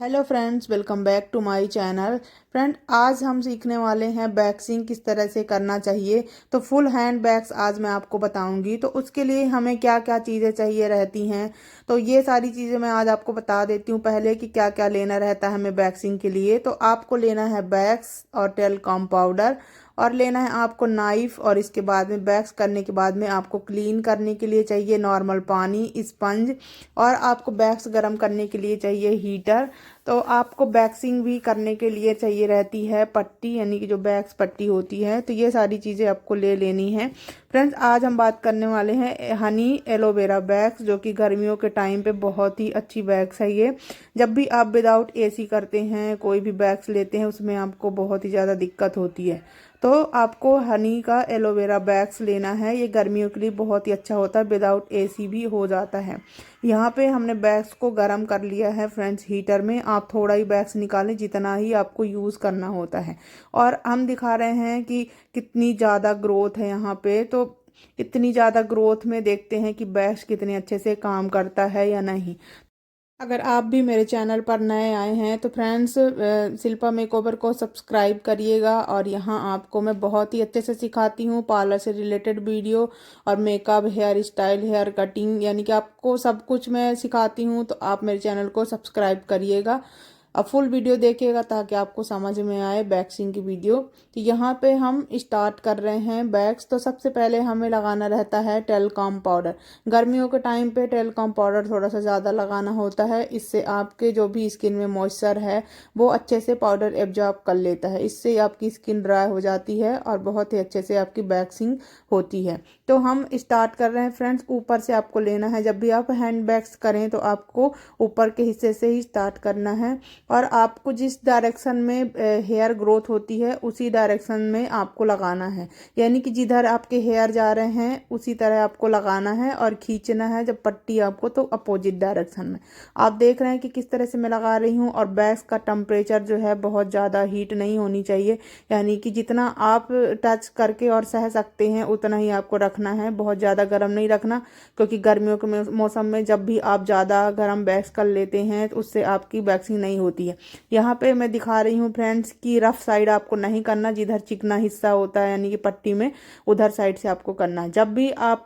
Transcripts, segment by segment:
Hello friends, welcome back to my channel. Friend, आज हम सीखने वाले हैं वैक्सिंग किस तरह से करना चाहिए। तो फुल हैंड वैक्स आज मैं आपको बताऊंगी। तो उसके लिए हमें क्या क्या चीज़ें चाहिए रहती हैं, तो ये सारी चीज़ें मैं आज आपको बता देती हूँ पहले कि क्या क्या लेना रहता है हमें वैक्सिंग के लिए। तो आपको लेना है वैक्स और टेल्कॉम पाउडर, और लेना है आपको नाइफ, और इसके बाद में वैक्स करने के बाद में आपको क्लीन करने के लिए चाहिए नॉर्मल पानी, स्पंज, और आपको वैक्स गर्म करने के लिए चाहिए हीटर। तो आपको वैक्सिंग भी करने के लिए चाहिए रहती है पट्टी, यानी कि जो वैक्स पट्टी होती है। तो ये सारी चीज़ें आपको ले लेनी है। फ्रेंड्स, आज हम बात करने वाले हैं हनी एलोवेरा वैक्स, जो कि गर्मियों के टाइम पे बहुत ही अच्छी वैक्स है ये। जब भी आप विदाउट एसी करते हैं, कोई भी वैक्स लेते हैं, उसमें आपको बहुत ही ज़्यादा दिक्कत होती है। तो आपको हनी का एलोवेरा वैक्स लेना है। ये गर्मियों के लिए बहुत ही अच्छा होता है, विदाउट एसी भी हो जाता है। यहाँ पे हमने वैक्स को गर्म कर लिया है फ्रेंड्स हीटर में। आप थोड़ा ही वैक्स निकालें जितना ही आपको यूज़ करना होता है। और हम दिखा रहे हैं कि कितनी ज़्यादा ग्रोथ है यहाँ पे। तो इतनी ज़्यादा ग्रोथ में देखते हैं कि वैक्स कितने अच्छे से काम करता है या नहीं। अगर आप भी मेरे चैनल पर नए आए हैं तो फ्रेंड्स, शिल्पा मेकओवर को सब्सक्राइब करिएगा। और यहाँ आपको मैं बहुत ही अच्छे से सिखाती हूँ पार्लर से रिलेटेड वीडियो, और makeup, hair style, hair cutting, यानी कि आपको सब कुछ मैं सिखाती हूँ। तो आप मेरे चैनल को सब्सक्राइब करिएगा, अब फुल वीडियो देखिएगा ताकि आपको समझ में आए वैक्सिंग की वीडियो। तो यहाँ पे हम स्टार्ट कर रहे हैं वैक्स। तो सबसे पहले हमें लगाना रहता है टेल्कॉम पाउडर। गर्मियों के टाइम पे टेल्कॉम पाउडर थोड़ा सा ज़्यादा लगाना होता है। इससे आपके जो भी स्किन में मॉइस्चर है वो अच्छे से पाउडर एब्जॉर्ब कर लेता है। इससे आपकी स्किन ड्राई हो जाती है और बहुत ही अच्छे से आपकी वैक्सिंग होती है। तो हम स्टार्ट कर रहे हैं फ्रेंड्स। ऊपर से आपको लेना है। जब भी आप हैंड वैक्स करें तो आपको ऊपर के हिस्से से ही स्टार्ट करना है, और आपको जिस डायरेक्शन में हेयर ग्रोथ होती है उसी डायरेक्शन में आपको लगाना है। यानी कि जिधर आपके हेयर जा रहे हैं उसी तरह आपको लगाना है और खींचना है जब पट्टी आपको, तो अपोजिट डायरेक्शन में। आप देख रहे हैं कि किस तरह से मैं लगा रही हूँ। और वैक्स का टेम्परेचर जो है बहुत ज़्यादा हीट नहीं होनी चाहिए, यानी कि जितना आप टच करके और सह सकते हैं उतना ही आपको रखना है। बहुत ज़्यादा गर्म नहीं रखना, क्योंकि गर्मियों के मौसम में जब भी आप ज़्यादा गर्म वैक्स कर लेते हैं तो उससे आपकी वैक्सिंग नहीं होती है। यहाँ पे मैं दिखा रही हूँ फ्रेंड्स कि रफ साइड आपको नहीं करना, जिधर चिकना हिस्सा होता है यानी कि पट्टी में, उधर साइड से आपको करना है। जब भी आप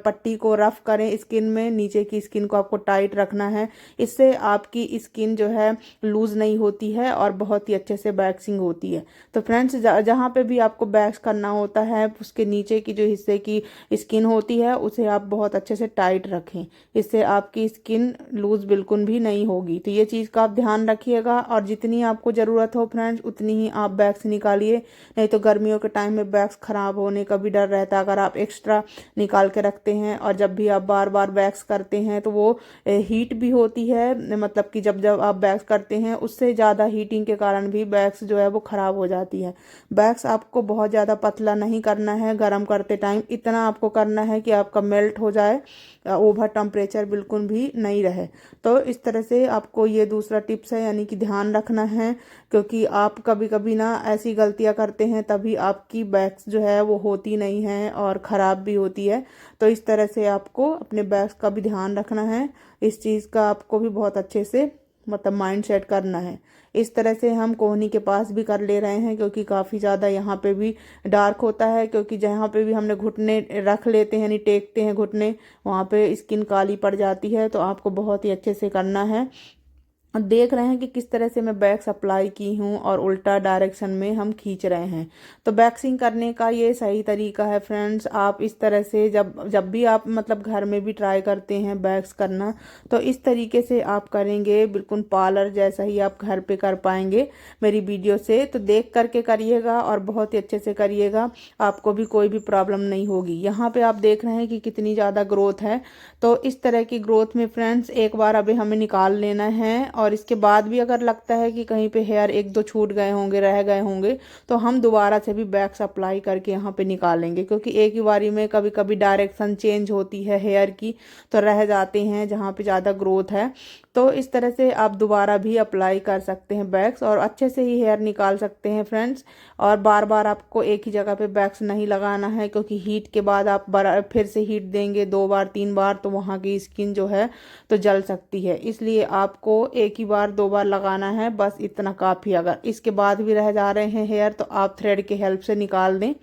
पट्टी को रफ करें स्किन में, नीचे की स्किन को आपको टाइट रखना है। इससे आपकी स्किन जो है लूज नहीं होती है और बहुत ही अच्छे से वैक्सिंग होती है। तो फ्रेंड्स, जहाँ पे भी आपको वैक्स करना होता है उसके नीचे की जो हिस्से की स्किन होती है उसे आप बहुत अच्छे से टाइट रखें। इससे आपकी स्किन लूज बिल्कुल भी नहीं होगी। तो ये चीज़ का आप ध्यान रखिएगा। और जितनी आपको ज़रूरत हो फ्रेंड्स उतनी ही आप वैक्स निकालिए, नहीं तो गर्मियों के टाइम में वैक्स ख़राब होने का भी डर रहता है अगर आप एक्स्ट्रा निकाल के रखते हैं। और जब भी आप बार बार वैक्स करते हैं तो वो हीट भी होती है, मतलब कि जब जब आप वैक्स करते हैं उससे ज़्यादा हीटिंग के कारण भी वैक्स जो है वो ख़राब हो जाती है। वैक्स आपको बहुत ज़्यादा पतला नहीं करना है गर्म करते टाइम, इतना आपको करना है कि आपका मेल्ट हो जाए, ओवर टेम्परेचर बिल्कुल भी नहीं रहे। तो इस तरह से आपको ये दूसरा टिप्स है, यानी कि ध्यान रखना है। क्योंकि आप कभी कभी ना ऐसी गलतियां करते हैं तभी आपकी वैक्स जो है वो होती नहीं है और ख़राब भी होती है। तो इस तरह से आपको अपने वैक्स का भी ध्यान रखना है। इस चीज़ का आपको भी बहुत अच्छे से मतलब माइंड सेट करना है। इस तरह से हम कोहनी के पास भी कर ले रहे हैं, क्योंकि काफ़ी ज़्यादा यहाँ पे भी डार्क होता है। क्योंकि जहाँ पे भी हमने घुटने रख लेते हैं यानी टेकते हैं घुटने, वहाँ पे स्किन काली पड़ जाती है। तो आपको बहुत ही अच्छे से करना है। अब देख रहे हैं कि किस तरह से मैं वैक्स अप्लाई की हूँ और उल्टा डायरेक्शन में हम खींच रहे हैं। तो वैक्सिंग करने का ये सही तरीका है फ्रेंड्स। आप इस तरह से जब जब भी आप मतलब घर में भी ट्राई करते हैं वैक्स करना, तो इस तरीके से आप करेंगे बिल्कुल पार्लर जैसा ही आप घर पे कर पाएंगे मेरी वीडियो से। तो देख करके करिएगा और बहुत ही अच्छे से करिएगा, आपको भी कोई भी प्रॉब्लम नहीं होगी। यहाँ पे आप देख रहे हैं कि कितनी ज़्यादा ग्रोथ है। तो इस तरह की ग्रोथ में फ्रेंड्स एक बार अभी हमें निकाल लेना है। और इसके बाद भी अगर लगता है कि कहीं पे हेयर एक दो छूट गए होंगे, रह गए होंगे, तो हम दोबारा से भी वैक्स अप्लाई करके यहाँ पे निकालेंगे। क्योंकि एक ही बारी में कभी कभी डायरेक्शन चेंज होती है हेयर की, तो रह जाते हैं जहाँ पे ज़्यादा ग्रोथ है। तो इस तरह से आप दोबारा भी अप्लाई कर सकते हैं वैक्स और अच्छे से ही हेयर निकाल सकते हैं फ्रेंड्स। और बार बार आपको एक ही जगह पे वैक्स नहीं लगाना है, क्योंकि हीट के बाद आप फिर से हीट देंगे 2 बार 3 बार तो वहाँ की स्किन जो है तो जल सकती है। इसलिए आपको एक ही बार 2 बार लगाना है, बस इतना काफ़ी। अगर इसके बाद भी रह जा रहे हैं हेयर तो आप थ्रेड के हेल्प से निकाल दें,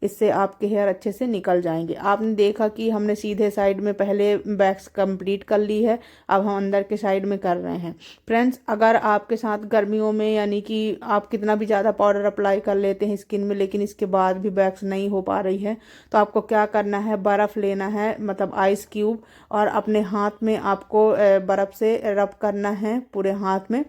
इससे आपके हेयर अच्छे से निकल जाएंगे। आपने देखा कि हमने सीधे साइड में पहले वैक्स कंप्लीट कर ली है, अब हम अंदर के साइड में कर रहे हैं। फ्रेंड्स, अगर आपके साथ गर्मियों में यानी कि आप कितना भी ज़्यादा पाउडर अप्लाई कर लेते हैं स्किन में, लेकिन इसके बाद भी वैक्स नहीं हो पा रही है, तो आपको क्या करना है, बर्फ़ लेना है, मतलब आइस क्यूब, और अपने हाथ में आपको बर्फ़ से रब करना है पूरे हाथ में।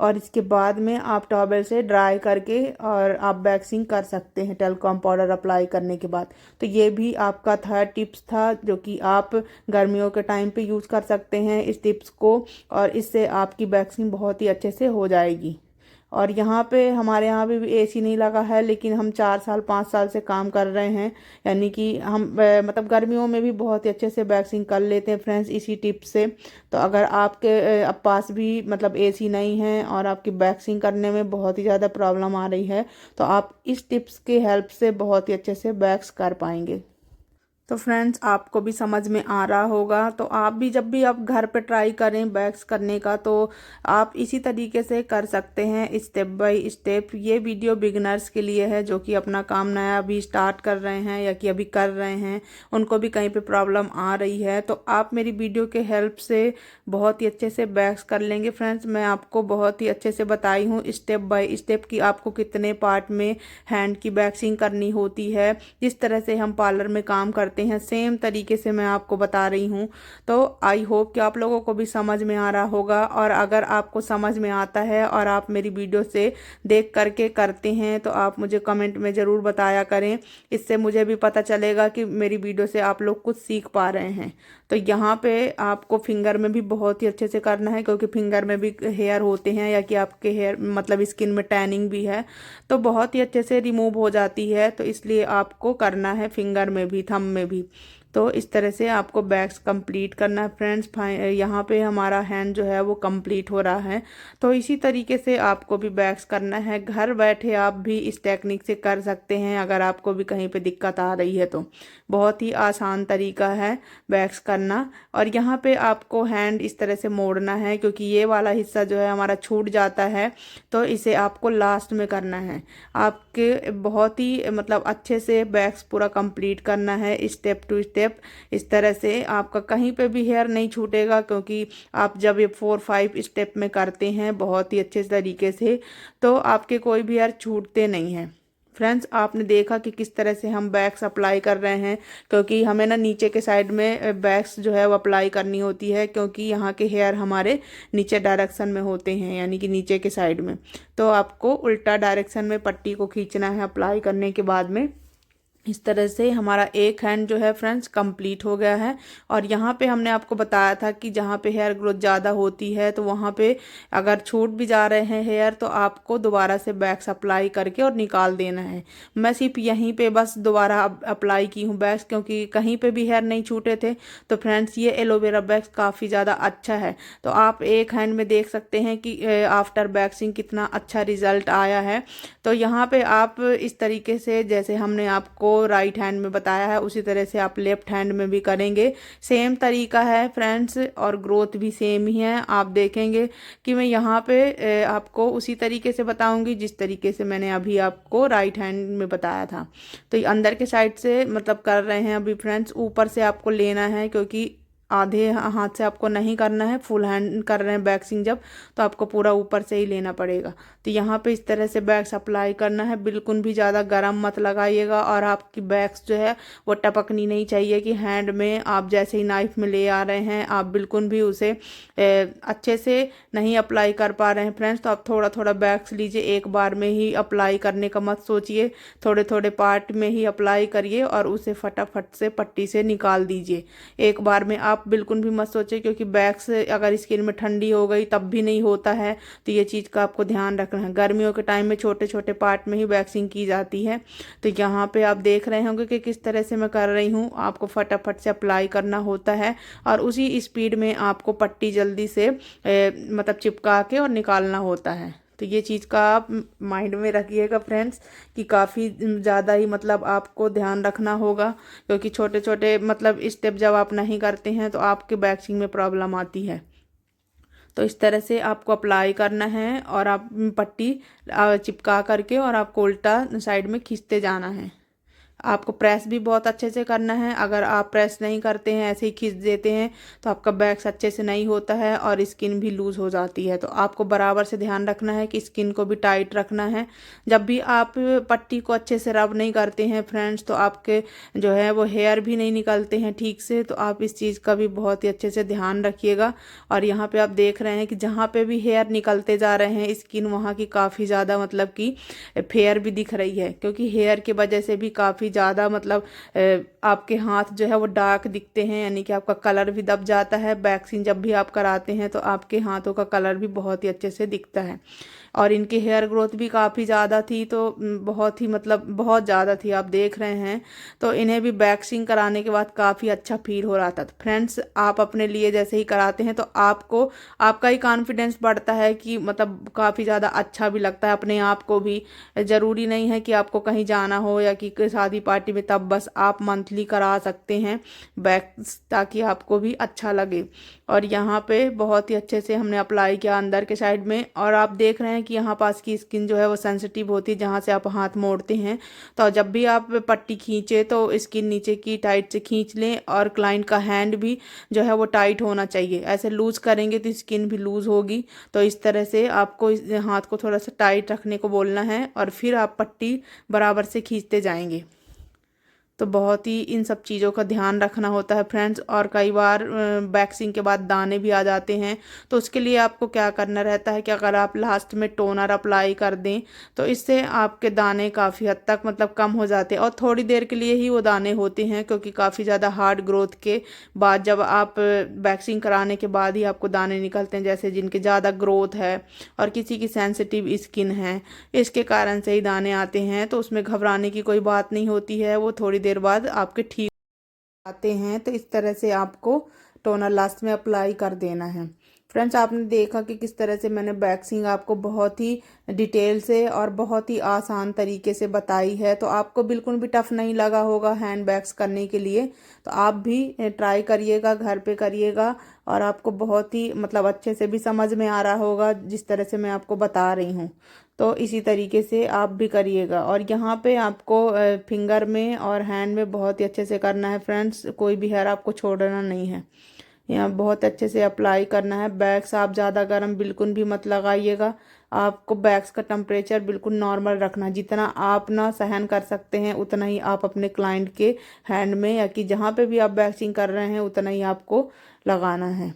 और इसके बाद में आप टॉवल से ड्राई करके और आप वैक्सिंग कर सकते हैं टेल्कोम पाउडर अप्लाई करने के बाद। तो ये भी आपका थर्ड टिप्स था जो कि आप गर्मियों के टाइम पे यूज़ कर सकते हैं इस टिप्स को, और इससे आपकी वैक्सिंग बहुत ही अच्छे से हो जाएगी। और यहाँ पे हमारे यहाँ भी एसी नहीं लगा है, लेकिन हम 4 साल 5 साल से काम कर रहे हैं, यानी कि हम मतलब गर्मियों में भी बहुत ही अच्छे से वैक्सिंग कर लेते हैं फ्रेंड्स इसी टिप से। तो अगर आपके पास भी मतलब एसी नहीं है और आपकी वैक्सिंग करने में बहुत ही ज़्यादा प्रॉब्लम आ रही है, तो आप इस टिप्स के हेल्प से बहुत ही अच्छे से वैक्स कर पाएंगे। तो फ्रेंड्स, आपको भी समझ में आ रहा होगा। तो आप भी जब भी आप घर पे ट्राई करें वैक्स करने का, तो आप इसी तरीके से कर सकते हैं स्टेप बाय स्टेप। ये वीडियो बिगिनर्स के लिए है जो कि अपना काम नया अभी स्टार्ट कर रहे हैं या कि अभी कर रहे हैं, उनको भी कहीं पे प्रॉब्लम आ रही है तो आप मेरी वीडियो के हेल्प से बहुत ही अच्छे से वैक्स कर लेंगे। फ्रेंड्स, मैं आपको बहुत ही अच्छे से बताई हूँ स्टेप बाय स्टेप कि आपको कितने पार्ट में हैंड की वैक्सिंग करनी होती है। जिस तरह से हम पार्लर में काम करते हैं सेम तरीके से मैं आपको बता रही हूँ। तो आई होप कि आप लोगों को भी समझ में आ रहा होगा। और अगर आपको समझ में आता है और आप मेरी वीडियो से देख करके करते हैं तो आप मुझे कमेंट में ज़रूर बताया करें, इससे मुझे भी पता चलेगा कि मेरी वीडियो से आप लोग कुछ सीख पा रहे हैं। तो यहाँ पे आपको फिंगर में भी बहुत ही अच्छे से करना है, क्योंकि फिंगर में भी हेयर होते हैं या कि आपके हेयर मतलब स्किन में टैनिंग भी है तो बहुत ही अच्छे से रिमूव हो जाती है। तो इसलिए आपको करना है फिंगर में भी, थंब में भी। तो इस तरह से आपको वैक्स कंप्लीट करना है फ्रेंड्स। यहाँ पे हमारा हैंड जो है वो कंप्लीट हो रहा है। तो इसी तरीके से आपको भी वैक्स करना है। घर बैठे आप भी इस टेक्निक से कर सकते हैं। अगर आपको भी कहीं पे दिक्कत आ रही है तो बहुत ही आसान तरीका है वैक्स करना। और यहाँ पे आपको हैंड इस तरह से मोड़ना है, क्योंकि ये वाला हिस्सा जो है हमारा छूट जाता है, तो इसे आपको लास्ट में करना है। आपके बहुत ही मतलब अच्छे से वैक्स पूरा कंप्लीट करना है स्टेप टू स्टेप। इस तरह से आपका कहीं पे भी हेयर नहीं छूटेगा, क्योंकि आप जब ये 4-5 स्टेप में करते हैं बहुत ही अच्छे तरीके से, तो आपके कोई भी हेयर छूटते नहीं हैं। फ्रेंड्स, आपने देखा कि किस तरह से हम वैक्स अप्लाई कर रहे हैं, क्योंकि हमें ना नीचे के साइड में वैक्स जो है वो अप्लाई करनी होती है, क्योंकि यहाँ के हेयर हमारे नीचे डायरेक्शन में होते हैं, यानी कि नीचे के साइड में। तो आपको उल्टा डायरेक्शन में पट्टी को खींचना है अप्लाई करने के बाद में। इस तरह से हमारा एक हैंड जो है फ्रेंड्स कंप्लीट हो गया है। और यहाँ पे हमने आपको बताया था कि जहाँ पे हेयर ग्रोथ ज़्यादा होती है तो वहाँ पे अगर छूट भी जा रहे हैं हेयर तो आपको दोबारा से वैक्स अप्लाई करके और निकाल देना है। मैं सिर्फ यहीं पे बस दोबारा अप्लाई की हूँ वैक्स, क्योंकि कहीं पे भी हेयर नहीं छूटे थे। तो फ्रेंड्स, ये एलोवेरा वैक्स काफ़ी ज़्यादा अच्छा है। तो आप एक हैंड में देख सकते हैं कि आफ्टर वैक्सिंग कितना अच्छा रिजल्ट आया है। तो यहाँ पे आप इस तरीके से जैसे हमने आपको राइट हैंड में बताया है उसी तरह से आप लेफ्ट हैंड में भी करेंगे। सेम तरीका है फ्रेंड्स, और ग्रोथ भी सेम ही है। आप देखेंगे कि मैं यहाँ पे आपको उसी तरीके से बताऊंगी जिस तरीके से मैंने अभी आपको राइट हैंड में बताया था। तो ये अंदर के साइड से मतलब कर रहे हैं अभी फ्रेंड्स, ऊपर से आपको लेना है, क्योंकि आधे हाथ से आपको नहीं करना है। फुल हैंड कर रहे हैं वैक्सिंग जब, तो आपको पूरा ऊपर से ही लेना पड़ेगा। तो यहाँ पे इस तरह से वैक्स अप्लाई करना है, बिल्कुल भी ज़्यादा गर्म मत लगाइएगा। और आपकी वैक्स जो है वो टपकनी नहीं चाहिए कि हैंड में आप जैसे ही नाइफ में ले आ रहे हैं आप बिल्कुल भी उसे अच्छे से नहीं अप्लाई कर पा रहे हैं फ्रेंड्स। तो आप थोड़ा थोड़ा वैक्स लीजिए, एक बार में ही अप्लाई करने का मत सोचिए, थोड़े थोड़े पार्ट में ही अप्लाई करिए और उसे फटाफट से पट्टी से निकाल दीजिए। एक बार में आप आप बिल्कुल भी मत सोचें, क्योंकि वैक्स अगर स्किन में ठंडी हो गई तब भी नहीं होता है। तो ये चीज़ का आपको ध्यान रखना है। गर्मियों के टाइम में छोटे छोटे पार्ट में ही वैक्सिंग की जाती है। तो यहाँ पे आप देख रहे होंगे कि किस तरह से मैं कर रही हूँ। आपको फटाफट से अप्लाई करना होता है और उसी स्पीड में आपको पट्टी जल्दी से मतलब चिपका के और निकालना होता है। तो ये चीज़ का आप माइंड में रखिएगा फ्रेंड्स, कि काफ़ी ज़्यादा ही मतलब आपको ध्यान रखना होगा, क्योंकि छोटे छोटे मतलब स्टेप जब आप नहीं करते हैं तो आपके वैक्सिंग में प्रॉब्लम आती है। तो इस तरह से आपको अप्लाई करना है और आप पट्टी चिपका करके और आपको उल्टा साइड में खींचते जाना है। आपको प्रेस भी बहुत अच्छे से करना है। अगर आप प्रेस नहीं करते हैं, ऐसे ही खींच देते हैं, तो आपका वैक्स अच्छे से नहीं होता है और स्किन भी लूज़ हो जाती है। तो आपको बराबर से ध्यान रखना है कि स्किन को भी टाइट रखना है। जब भी आप पट्टी को अच्छे से रब नहीं करते हैं फ्रेंड्स, तो आपके जो है वो हेयर भी नहीं निकलते हैं ठीक से। तो आप इस चीज़ का भी बहुत ही अच्छे से ध्यान रखिएगा। और यहाँ पे आप देख रहे हैं कि जहाँ पे भी हेयर निकलते जा रहे हैं स्किन वहाँ की काफ़ी ज़्यादा मतलब कि फेयर भी दिख रही है, क्योंकि हेयर की वजह से भी काफ़ी ज़्यादा मतलब आपके हाथ जो है वो डार्क दिखते हैं, यानी कि आपका कलर भी दब जाता है। वैक्सिंग जब भी आप कराते हैं तो आपके हाथों का कलर भी बहुत ही अच्छे से दिखता है। और इनकी हेयर ग्रोथ भी काफ़ी ज़्यादा थी, तो बहुत ही मतलब बहुत ज़्यादा थी, आप देख रहे हैं। तो इन्हें भी वैक्सिंग कराने के बाद काफ़ी अच्छा फील हो रहा था। तो फ्रेंड्स, आप अपने लिए जैसे ही कराते हैं तो आपको आपका ही कॉन्फिडेंस बढ़ता है, कि मतलब काफ़ी ज़्यादा अच्छा भी लगता है अपने आप को भी। ज़रूरी नहीं है कि आपको कहीं जाना हो या कि कोई शादी पार्टी में, तब बस आप मंथली करा सकते हैं वैक्स, ताकि आपको भी अच्छा लगे। और यहाँ पे बहुत ही अच्छे से हमने अप्लाई किया अंदर के साइड में। और आप देख रहे हैं कि यहाँ पास की स्किन जो है वो सेंसिटिव होती है, जहाँ से आप हाथ मोड़ते हैं। तो जब भी आप पट्टी खींचे तो स्किन नीचे की टाइट से खींच लें, और क्लाइंट का हैंड भी जो है वो टाइट होना चाहिए। ऐसे लूज़ करेंगे तो स्किन भी लूज़ होगी। तो इस तरह से आपको इस हाथ को थोड़ा सा टाइट रखने को बोलना है, और फिर आप पट्टी बराबर से खींचते जाएंगे। तो बहुत ही इन सब चीज़ों का ध्यान रखना होता है फ्रेंड्स। और कई बार वैक्सिंग के बाद दाने भी आ जाते हैं, तो उसके लिए आपको क्या करना रहता है कि अगर आप लास्ट में टोनर अप्लाई कर दें तो इससे आपके दाने काफ़ी हद तक मतलब कम हो जाते हैं। और थोड़ी देर के लिए ही वो दाने होते हैं, क्योंकि काफ़ी ज़्यादा हार्ड ग्रोथ के बाद जब आप वैक्सिंग कराने के बाद ही आपको दाने निकलते हैं, जैसे जिनके ज़्यादा ग्रोथ है और किसी की सेंसिटिव स्किन है, इसके कारण से ही दाने आते हैं। तो उसमें घबराने की कोई बात नहीं होती है, वो थोड़ी देर बाद आपके ठीक आते हैं। तो इस तरह से आपको टोनर लास्ट में अप्लाई कर देना है। फ्रेंड्स, आपने देखा कि किस तरह से मैंने वैक्सिंग आपको बहुत ही डिटेल से और बहुत ही आसान तरीके से बताई है। तो आपको बिल्कुल भी टफ नहीं लगा होगा हैंड वैक्स करने के लिए। तो आप भी ट्राई करिएगा, घर पे करिएगा, और आपको बहुत ही मतलब अच्छे से भी समझ में आ रहा होगा जिस तरह से मैं आपको बता रही हूँ। तो इसी तरीके से आप भी करिएगा। और यहाँ पे आपको फिंगर में और हैंड में बहुत ही अच्छे से करना है फ्रेंड्स, कोई भी हेयर आपको छोड़ना नहीं है। यहाँ बहुत अच्छे से अप्लाई करना है। बैक्स आप ज़्यादा गर्म बिल्कुल भी मत लगाइएगा। आपको बैक्स का टेम्परेचर बिल्कुल नॉर्मल रखना है। जितना आप ना सहन कर सकते हैं उतना ही आप अपने क्लाइंट के हैंड में या कि जहाँ पे भी आप वैक्सिंग कर रहे हैं उतना ही आपको लगाना है।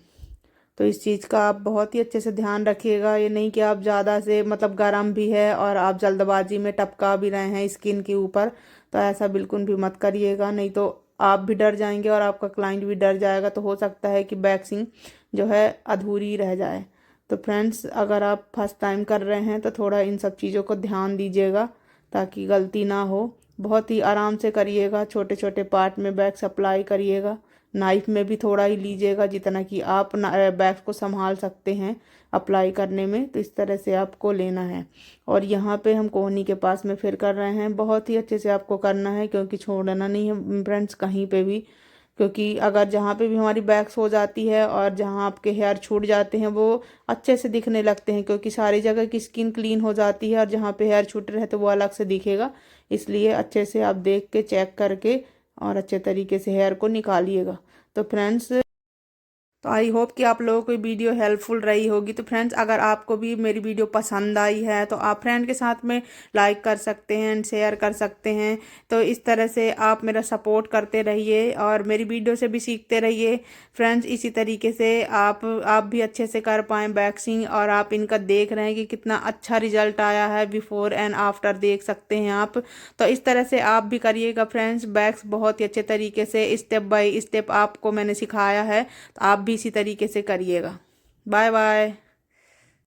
तो इस चीज़ का आप बहुत ही अच्छे से ध्यान रखिएगा। ये नहीं कि आप ज़्यादा से मतलब गर्म भी है और आप जल्दबाजी में टपका भी रहे हैं स्किन के ऊपर, तो ऐसा बिल्कुल भी मत करिएगा। नहीं तो आप भी डर जाएंगे और आपका क्लाइंट भी डर जाएगा, तो हो सकता है कि वैक्सिंग जो है अधूरी रह जाए। तो फ्रेंड्स, अगर आप फर्स्ट टाइम कर रहे हैं तो थोड़ा इन सब चीज़ों को ध्यान दीजिएगा ताकि गलती ना हो। बहुत ही आराम से करिएगा, छोटे छोटे पार्ट में वैक्स अप्लाई करिएगा। नाइफ में भी थोड़ा ही लीजिएगा जितना कि आप वैक्स को संभाल सकते हैं अप्लाई करने में। तो इस तरह से आपको लेना है। और यहाँ पे हम कोहनी के पास में फिर कर रहे हैं। बहुत ही अच्छे से आपको करना है, क्योंकि छोड़ना नहीं है फ्रेंड्स कहीं पे भी। क्योंकि अगर जहाँ पे भी हमारी वैक्स हो जाती है और जहाँ आपके हेयर छूट जाते हैं वो अच्छे से दिखने लगते हैं, क्योंकि सारी जगह की स्किन क्लीन हो जाती है, और जहाँ पे हेयर छूट रहे हैं तो वो अलग से दिखेगा। इसलिए अच्छे से आप देख के चेक करके और अच्छे तरीके से हेयर को निकालिएगा। तो फ्रेंड्स, तो आई होप कि आप लोगों को वीडियो हेल्पफुल रही होगी। तो फ्रेंड्स, अगर आपको भी मेरी वीडियो पसंद आई है तो आप फ्रेंड के साथ में लाइक कर सकते हैं एंड शेयर कर सकते हैं। तो इस तरह से आप मेरा सपोर्ट करते रहिए और मेरी वीडियो से भी सीखते रहिए फ्रेंड्स। इसी तरीके से आप भी अच्छे से कर पाएँ वैक्सिंग, और आप इनका देख रहे हैं कि कितना अच्छा रिजल्ट आया है, बिफोर एंड आफ्टर देख सकते हैं आप। तो इस तरह से आप भी करिएगा फ्रेंड्स। वैक्स बहुत ही अच्छे तरीके से स्टेप बाय स्टेप आपको मैंने सिखाया है, तो आप भी इसी तरीके से करिएगा। Bye bye.